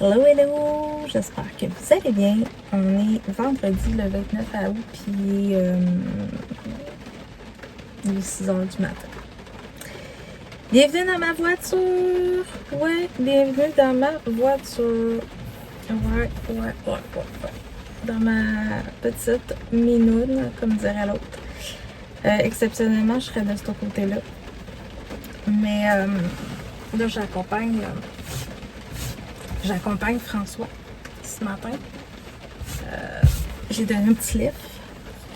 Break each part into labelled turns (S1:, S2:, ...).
S1: Hello, hello! J'espère que vous allez bien. On est vendredi le 29 août, puis il est 6 h du matin. Bienvenue dans ma voiture! Ouais, bienvenue dans ma voiture. Ouais. Dans ma petite minoune, comme dirait l'autre. Exceptionnellement, je serais de ce côté-là. Mais là, j'accompagne François ce matin. J'ai donné un petit lift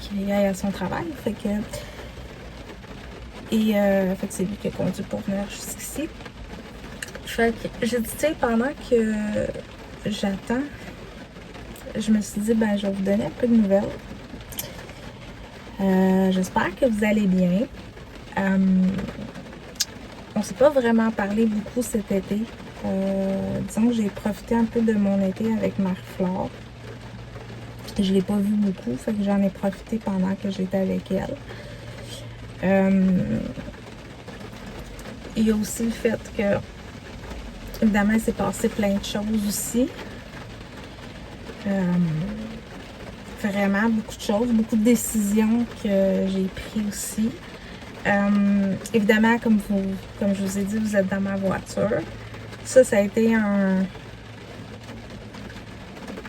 S1: qui aille à son travail. Fait que c'est lui qui a conduit pour venir jusqu'ici. Fait que j'ai dit, tu sais, pendant que j'attends, je me suis dit, ben, je vais vous donner un peu de nouvelles. J'espère que vous allez bien. On s'est pas vraiment parlé beaucoup cet été. Disons que j'ai profité un peu de mon été avec Marie-Flore. Je l'ai pas vu beaucoup, fait que j'en ai profité pendant que j'étais avec elle. Il y a aussi le fait que, évidemment, il s'est passé plein de choses aussi. Vraiment beaucoup de choses, beaucoup de décisions que j'ai prises aussi. Évidemment, comme je vous ai dit, vous êtes dans ma voiture. Ça a été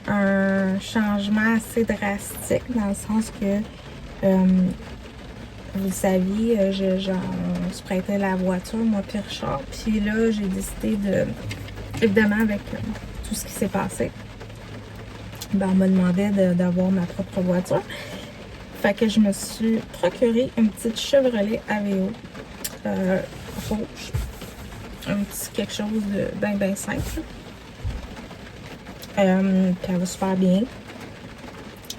S1: un changement assez drastique dans le sens que, vous le saviez, on se prêtait la voiture, moi puis Richard. Puis là, j'ai décidé évidemment avec tout ce qui s'est passé, ben, on me demandait d'avoir ma propre voiture. Fait que je me suis procuré une petite Chevrolet Aveo rouge. Un petit quelque chose de bien simple. Puis elle va super bien.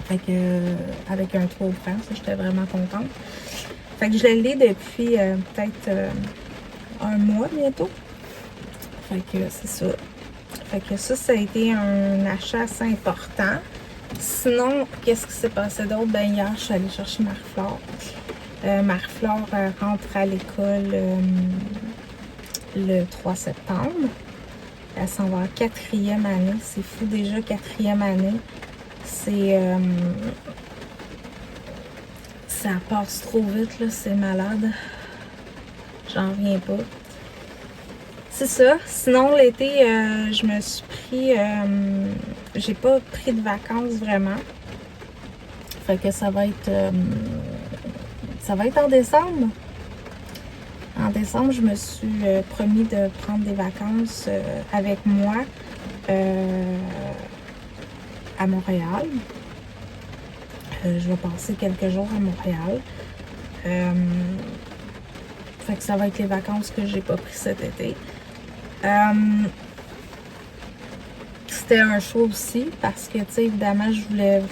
S1: Fait que avec un toit au printemps, j'étais vraiment contente. Fait que je l'ai depuis peut-être un mois bientôt. Fait que c'est ça. Fait que ça a été un achat assez important. Sinon, qu'est-ce qui s'est passé d'autre? Ben hier, je suis allée chercher Marie-Flore. Marie-Flore rentre à l'école le 3 septembre. Elle s'en va en 4e année. C'est fou déjà, 4e année. Ça passe trop vite, là. C'est malade. J'en reviens pas. C'est ça. Sinon, l'été, je me suis pris... j'ai pas pris de vacances vraiment. Fait que ça va être en décembre. En décembre, je me suis promis de prendre des vacances avec moi à Montréal. Je vais passer quelques jours à Montréal. Fait que ça va être les vacances que j'ai pas pris cet été. C'était un choix aussi parce que, tu sais, évidemment, je voulais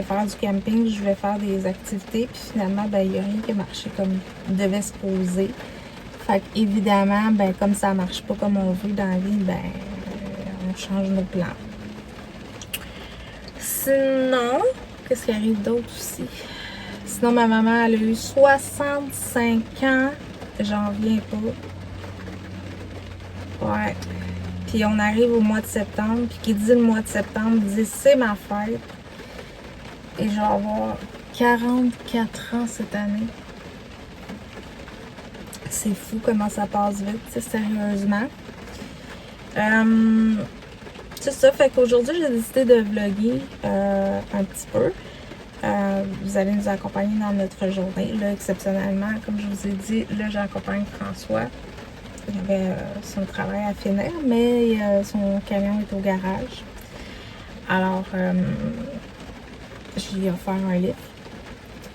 S1: faire du camping, je voulais faire des activités, puis finalement, ben, il n'y a rien qui a marché comme il devait se poser. Fait que, évidemment, ben, comme ça marche pas comme on veut dans la vie, ben, on change nos plans. Sinon, qu'est-ce qui arrive d'autre aussi? Sinon, ma maman, elle a eu 65 ans. J'en reviens pas. Ouais. Puis on arrive au mois de septembre. Puis qui dit le mois de septembre dit c'est ma fête. Et je vais avoir 44 ans cette année. C'est fou comment ça passe vite, tu sais, sérieusement. C'est ça, fait qu'aujourd'hui, j'ai décidé de vlogger un petit peu. Vous allez nous accompagner dans notre journée. Là, exceptionnellement, comme je vous ai dit, là, j'accompagne François. Il avait son travail à finir, mais son camion est au garage. Alors, je lui ai offert un lift.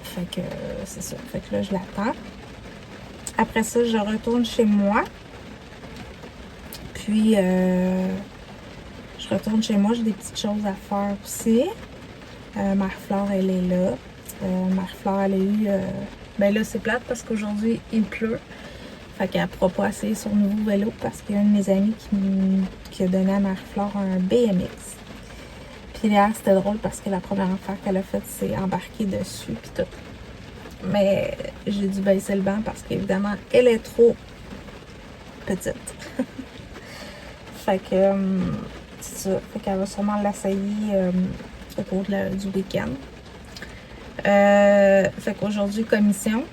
S1: Fait que c'est ça. Fait que là, je l'attends. Après ça, je retourne chez moi. Puis, je retourne chez moi. J'ai des petites choses à faire aussi. Marie-Flore, elle est là. Marie-Flore, elle a eu... ben là, c'est plate parce qu'aujourd'hui, il pleut. Fait qu'elle ne pourra pas essayer son nouveau vélo parce qu'il y a un de mes amis qui a donné à Marie-Flore un BMX. Puis là, c'était drôle parce que la première affaire qu'elle a faite, c'est embarquer dessus puis tout. Mais j'ai dû baisser le banc parce qu'évidemment, elle est trop petite. Fait que c'est ça. Fait qu'elle va sûrement l'essayer au cours du week-end. Fait qu'aujourd'hui, commission.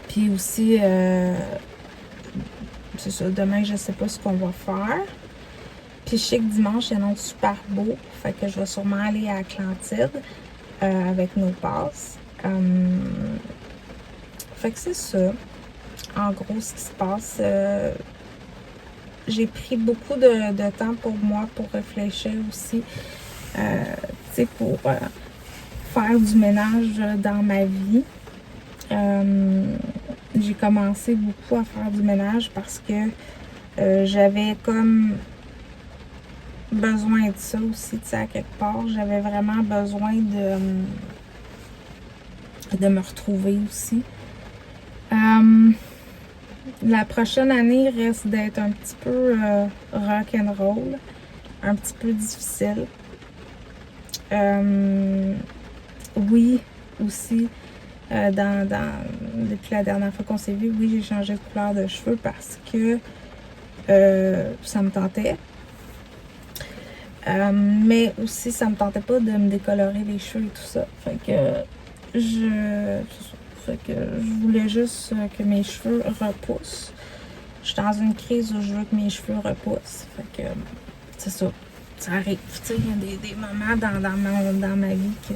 S1: Puis aussi, c'est ça, demain, je sais pas ce qu'on va faire. Puis je sais que dimanche, il y en a super beau. Fait que je vais sûrement aller à Atlantide avec nos passes. Fait que c'est ça. En gros, ce qui se passe. J'ai pris beaucoup de temps pour moi, pour réfléchir aussi. Tu sais, pour faire du ménage dans ma vie. J'ai commencé beaucoup à faire du ménage parce que j'avais comme besoin de ça aussi, tu sais, à quelque part. J'avais vraiment besoin de me retrouver aussi. La prochaine année risque d'être un petit peu rock'n'roll, un petit peu difficile. Oui, aussi, depuis la dernière fois qu'on s'est vu, oui, j'ai changé de couleur de cheveux parce que ça me tentait. Mais aussi, ça me tentait pas de me décolorer les cheveux et tout ça. Fait que je voulais juste que mes cheveux repoussent. Je suis dans une crise où je veux que mes cheveux repoussent. Fait que c'est ça. Ça arrive. Tu sais, il y a des moments dans ma vie que, tu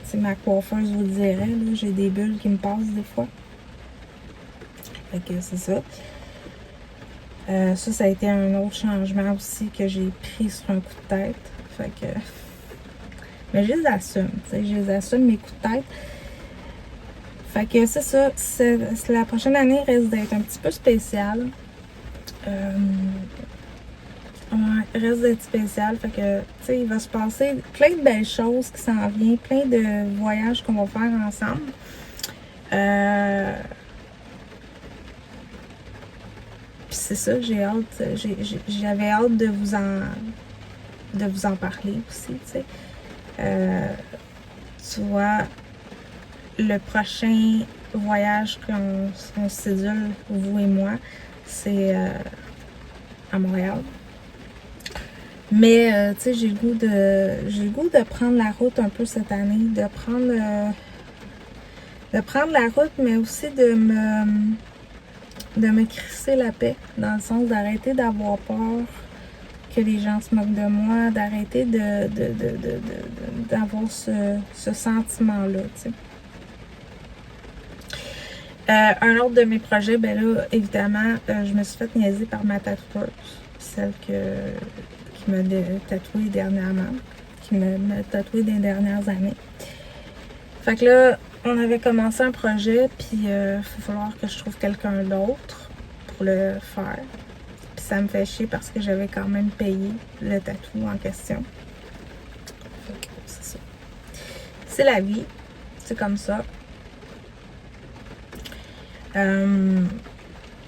S1: sais, ma coiffeuse vous le dirait, là, j'ai des bulles qui me passent des fois. Fait que c'est ça. Ça a été un autre changement aussi que j'ai pris sur un coup de tête. Fait que. Mais je les assume, tu sais, je les assume mes coups de tête. Fait que c'est ça. La prochaine année risque d'être un petit peu spéciale. Reste d'être spécial. Fait que, tu sais, il va se passer plein de belles choses qui s'en viennent, plein de voyages qu'on va faire ensemble. Puis c'est ça, j'ai hâte. J'avais hâte de vous en parler aussi, tu sais. Tu vois, le prochain voyage qu'on sédule, vous et moi, c'est à Montréal. Mais, tu sais, j'ai le goût de prendre la route un peu cette année, de prendre la route, mais aussi de me crisser la paix, dans le sens d'arrêter d'avoir peur que les gens se moquent de moi, d'arrêter d'avoir ce sentiment-là, tu sais. Un autre de mes projets, ben là, évidemment, je me suis fait niaiser par ma tatoueuse, celle qui m'a tatouée dernièrement, qui m'a tatouée des dernières années. Fait que là, on avait commencé un projet, puis il va falloir que je trouve quelqu'un d'autre pour le faire. Puis ça me fait chier parce que j'avais quand même payé le tatou en question. Fait que c'est ça. C'est la vie, c'est comme ça.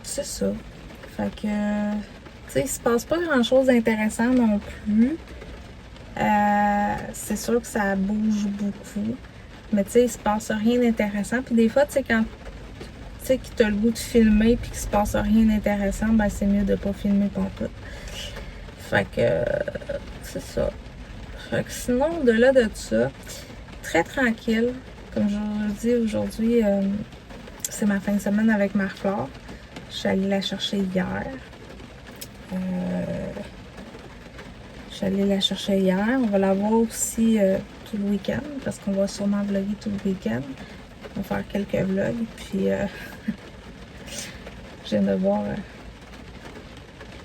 S1: C'est ça. Fait que, tu sais, il se passe pas grand-chose d'intéressant non plus. C'est sûr que ça bouge beaucoup. Mais tu sais, il se passe rien d'intéressant. Puis des fois, tu sais, quand tu sais que t'as le goût de filmer puis qu'il se passe rien d'intéressant, ben c'est mieux de pas filmer pantoute. Fait que, c'est ça. Fait que sinon, au-delà de ça, très tranquille. Comme je vous le dis aujourd'hui, c'est ma fin de semaine avec Marie-Flore. Je suis allée la chercher hier. On va la voir aussi tout le week-end parce qu'on va sûrement vlogger tout le week-end. On va faire quelques vlogs. Puis, je viens de voir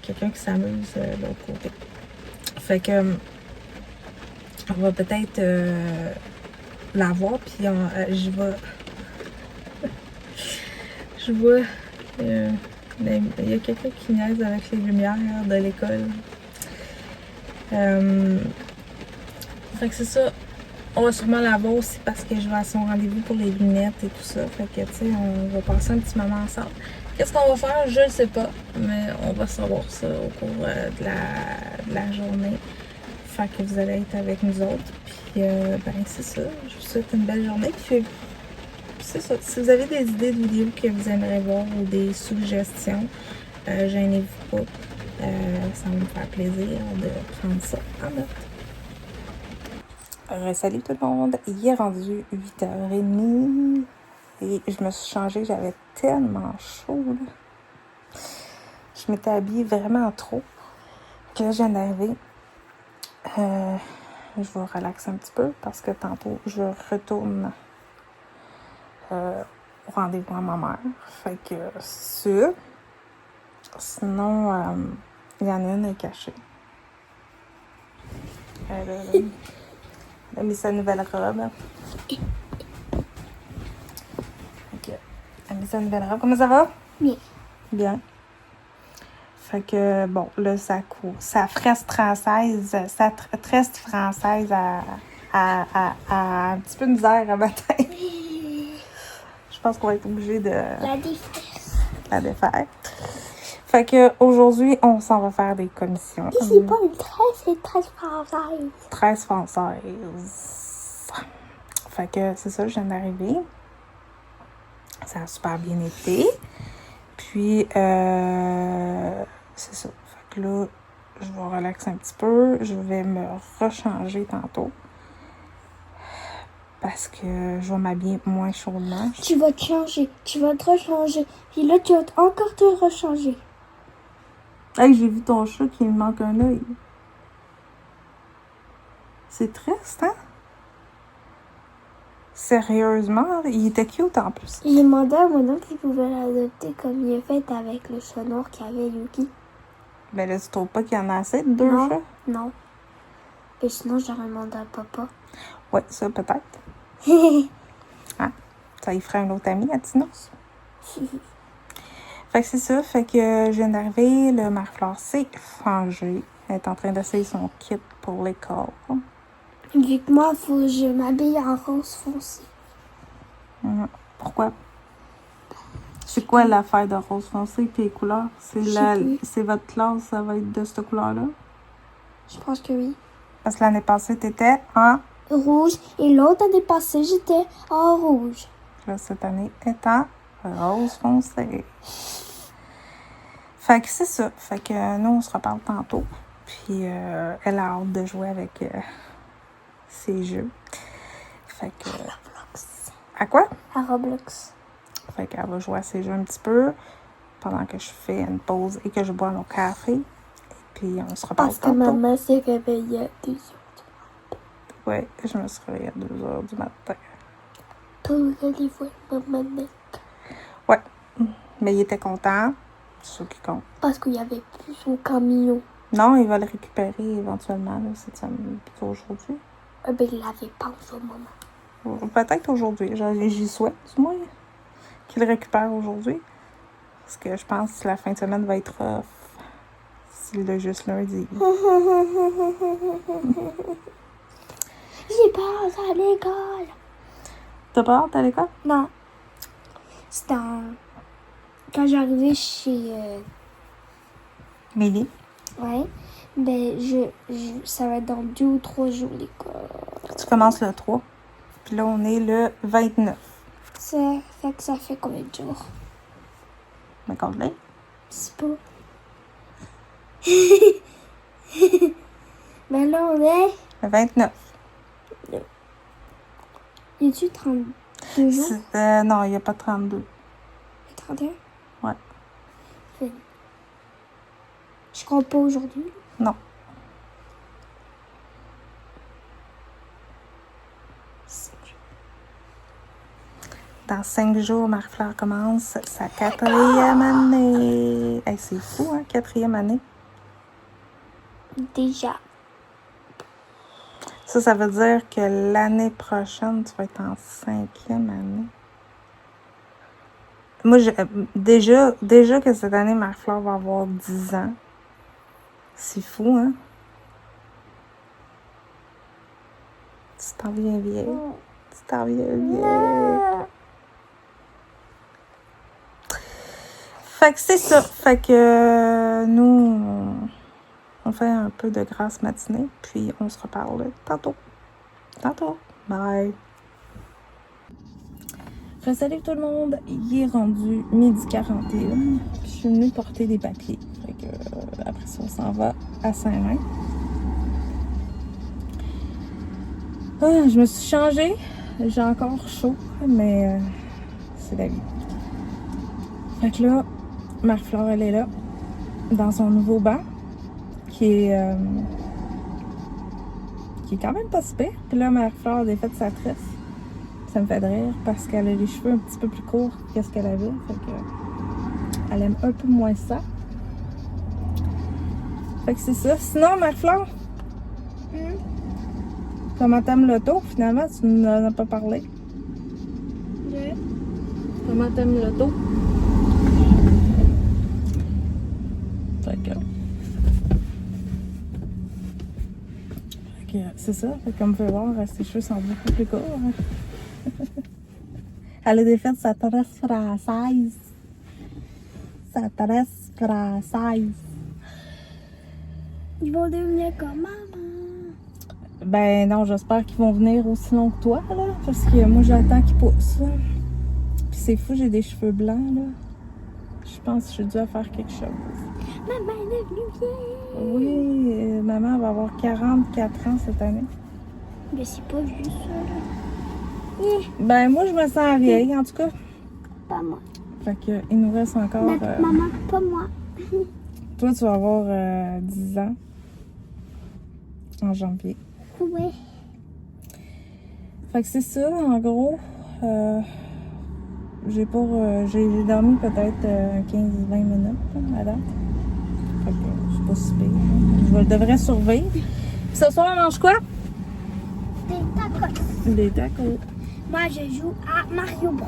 S1: quelqu'un qui s'amuse de l'autre côté. Fait que, on va peut-être la voir. Puis, j'y vais. Je vois. Il y a quelqu'un qui niaise avec les lumières de l'école. Fait que c'est ça. On va sûrement la voir aussi parce que je vais à son rendez-vous pour les lunettes et tout ça. Fait que, tu sais, on va passer un petit moment ensemble. Qu'est-ce qu'on va faire? Je ne sais pas. Mais on va savoir ça au cours de la journée. Fait que vous allez être avec nous autres. Puis, ben, c'est ça. Je vous souhaite une belle journée. Puis, c'est ça. Si vous avez des idées de vidéos que vous aimeriez voir ou des suggestions, gênez-vous pas. Ça va me faire plaisir de prendre ça en note. Salut tout le monde, il est rendu 8h30 et je me suis changée, j'avais tellement chaud là. Je m'étais habillée vraiment trop. Puis là, je viens d'arriver. Je vais relaxer un petit peu parce que tantôt, je retourne au rendez-vous à ma mère. Fait que ça. Sinon, il y en a une est cachée. Elle a mis sa nouvelle robe. Ok. Elle a mis sa nouvelle robe. Comment ça va?
S2: Bien.
S1: Bien. Fait que, bon, là, ça court. Sa tresse française a un petit peu de misère à matin. Je pense qu'on va être obligé de la défaire. Fait que aujourd'hui, on s'en va faire des commissions.
S2: Et c'est pas une tresse, c'est une tresse française.
S1: 13 françaises. Fait que c'est ça, je viens d'arriver. Ça a super bien été. Puis, c'est ça. Fait que là, je vais relaxer un petit peu. Je vais me rechanger tantôt. Parce que je vais m'habiller moins chaudement.
S2: Tu vas te changer, tu vas te rechanger. Puis là, tu vas encore te rechanger.
S1: Hey, j'ai vu ton chat qui me manque un œil. C'est triste, hein? Sérieusement, il était cute en plus.
S2: J'ai demandé à mon oncle s'il pouvait l'adopter comme il a fait avec le chat noir qu'il avait, Yuki.
S1: Mais là, tu trouves pas qu'il y en a assez de deux chats?
S2: Non. Et sinon, j'aurais demandé à papa.
S1: Ouais, ça peut-être. Hein? Ça y ferait un autre ami à Tinos. Fait que c'est ça. Fait que je viens d'arriver. Le Marie-Flore s'est rangée. Elle est en train d'essayer son kit pour l'école.
S2: Vu que moi, faut que je m'habille en rose foncé.
S1: Pourquoi? C'est quoi l'affaire de rose foncé et les couleurs? C'est votre classe, ça va être de cette couleur-là?
S2: Je pense que oui.
S1: Parce que l'année passée, t'étais en...
S2: Rouge. Et l'autre année passée, j'étais en rouge.
S1: Là, cette année, est en rose foncé. Fait que c'est ça. Fait que nous, on se reparle tantôt. Puis, elle a hâte de jouer avec ses jeux. Fait que...
S2: Roblox.
S1: À quoi?
S2: À Roblox.
S1: Fait qu'elle va jouer à ses jeux un petit peu pendant que je fais une pause et que je bois mon café. Et puis, on se reparle
S2: Parce que
S1: tantôt.
S2: maman s'est réveillée à 2 heures.
S1: Ouais, je me suis réveillée à 2h du matin.
S2: Pour aller voir maman.
S1: Ouais, mais il était content. C'est ça qui compte.
S2: Parce qu'il n'y avait plus son camion.
S1: Non, il va le récupérer éventuellement, là, cette semaine, plutôt aujourd'hui.
S2: Ben, il l'avait pas en ce moment.
S1: Peut-être aujourd'hui. J'y souhaite, du moins, qu'il le récupère aujourd'hui. Parce que je pense que la fin de semaine va être rough. S'il l'a juste lundi.
S2: J'ai pas hâte à l'école.
S1: T'as pas hâte à l'école?
S2: Non. C'était quand j'arrivais chez...
S1: Mélie.
S2: Ouais. Ben, ça va être dans 2 ou 3 jours l'école.
S1: Tu commences le 3. Puis là, on est le 29.
S2: Ça fait que ça fait combien de jours?
S1: Mais compte-les.
S2: C'est pas... Ben là, on est...
S1: Le 29.
S2: Y a-tu 32 jours?
S1: Non, il n'y a pas 32.
S2: 31?
S1: Ouais.
S2: Je compte pas aujourd'hui.
S1: Non. Dans 5 jours, Marie-Fleur commence sa 4e année. Hey, c'est fou, hein, 4e année.
S2: Déjà.
S1: Ça veut dire que l'année prochaine, tu vas être en 5e année. Moi, déjà que cette année, Marie-Fleur va avoir 10 ans. C'est fou, hein? Tu t'en viens vieille. Tu t'en viens vieille. Fait que c'est ça. Fait que nous, on fait un peu de grasse matinée. Puis on se reparle tantôt. Tantôt. Bye. Salut tout le monde. Il est rendu 12h41. Je suis venue porter des papiers. Fait que après ça, on s'en va à Saint-Lin. Ah, je me suis changée. J'ai encore chaud, mais c'est la vie. Fait que là, Marie-Flore, elle est là, dans son nouveau banc, qui est quand même pas super. Puis là, Marie-Flore a défait sa tresse. Ça me fait de rire parce qu'elle a les cheveux un petit peu plus courts que ce qu'elle avait. Fait que elle aime un peu moins ça. Fait que c'est ça. Sinon, Marie-Flore, comment t'aimes l'auto? Finalement, tu n'en as pas parlé. Comment t'aimes l'auto? Fait que c'est ça. Fait comme vous pouvez voir, ses cheveux sont beaucoup plus courts. Elle a défait sa tresse française. Sa tresse française.
S2: Ils vont devenir comme maman.
S1: Ben non, j'espère qu'ils vont venir aussi longs que toi, là. Parce que moi, j'attends qu'ils poussent, là. Puis c'est fou, j'ai des cheveux blancs, là. Je pense que je suis due à faire quelque chose.
S2: Maman est devenue vieille.
S1: Oui, maman va avoir 44 ans cette année.
S2: Mais c'est pas juste ça, là.
S1: Ben moi, je me sens vieille, en tout cas.
S2: Pas moi.
S1: Fait que il nous reste encore...
S2: Maman, pas moi.
S1: Toi, tu vas avoir 10 ans en janvier.
S2: Ouais.
S1: Fait que c'est ça, en gros. J'ai dormi peut-être 15-20 minutes à date. Fait que c'est pas si pire. Je devrais survivre. Puis ce soir, on mange quoi?
S2: Des tacos.
S1: Des tacos.
S2: Moi, je joue à Mario Bros.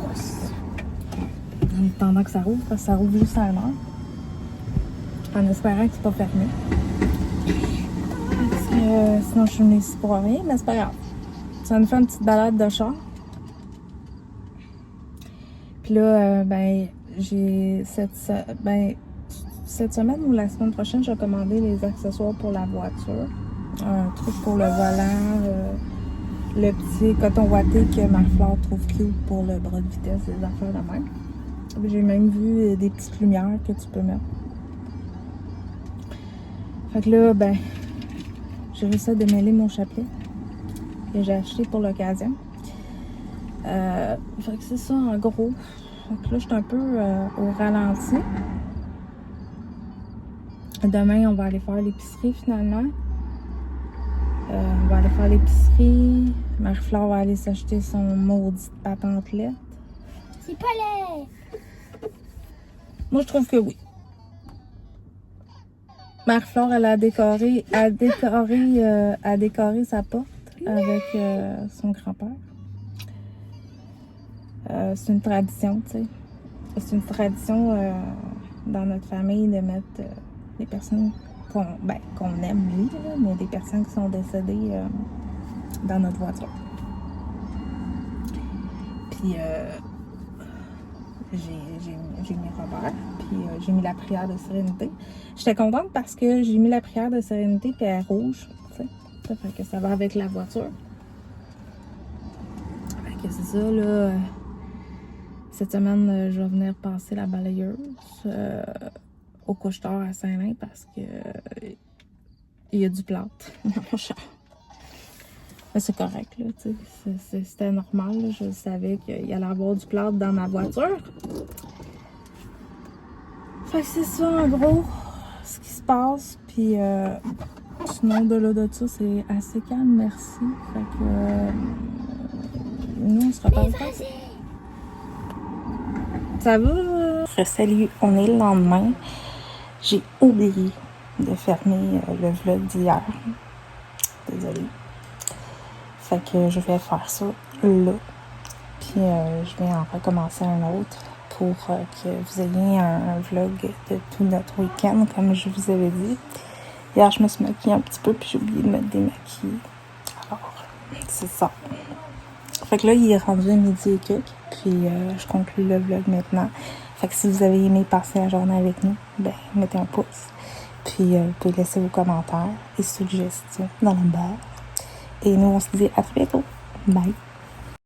S1: En attendant que ça rouvre, parce que ça rouvre juste à une heure. En espérant que c'est pas fermé. Parce que sinon, je suis venue ici pour rien, mais c'est pas grave. Ça nous fait une petite balade de char. Puis là, cette semaine ou la semaine prochaine, j'ai commandé les accessoires pour la voiture. Un truc pour le volant, le petit coton ouaté que Marie-Flore trouve cute pour le bras de vitesse, des affaires de même. J'ai même vu des petites lumières que tu peux mettre. Fait que là, j'ai réussi à démêler mon chapelet que j'ai acheté pour l'occasion. Fait que c'est ça en gros. Fait que là, je suis un peu au ralenti. Demain, on va aller faire l'épicerie finalement. On va aller faire l'épicerie. Marie-Flore va aller s'acheter son maudit patentelette.
S2: C'est pas laid.
S1: Moi, je trouve que oui. Marie-Flore, elle a décoré sa porte avec son grand-père. C'est une tradition, tu sais. C'est une tradition dans notre famille de mettre les personnes qu'on aime, lui, là, mais des personnes qui sont décédées dans notre voiture. Puis j'ai mis Robert, puis j'ai mis la prière de sérénité. J'étais contente parce que j'ai mis la prière de sérénité puis elle est rouge, tu sais. Ça fait que ça va avec la voiture. Fait que c'est ça, là. Cette semaine, je vais venir passer la balayeuse au couche-tard à Saint-Lin parce que il y a du plâtre dans mon char. Mais c'est correct, là, tu sais. C'était normal, là. Je savais qu'il y allait avoir du plâtre dans ma voiture. Fait que c'est ça, en gros, ce qui se passe. Puis sinon, de ça, c'est assez calme, merci. Fait que nous, on se reparle pas. Ça va? Salut, on est le lendemain. J'ai oublié de fermer le vlog d'hier. Désolée. Fait que je vais faire ça là. Puis je vais en recommencer un autre pour que vous ayez un vlog de tout notre week-end, comme je vous avais dit. Hier, je me suis maquillée un petit peu, puis j'ai oublié de me démaquiller. Alors, c'est ça. Fait que là, il est rendu midi et quelques, puis je conclue le vlog maintenant. Fait que si vous avez aimé passer la journée avec nous, mettez un pouce. Puis vous pouvez laisser vos commentaires et suggestions dans la barre. Et nous, on se dit à très bientôt. Bye!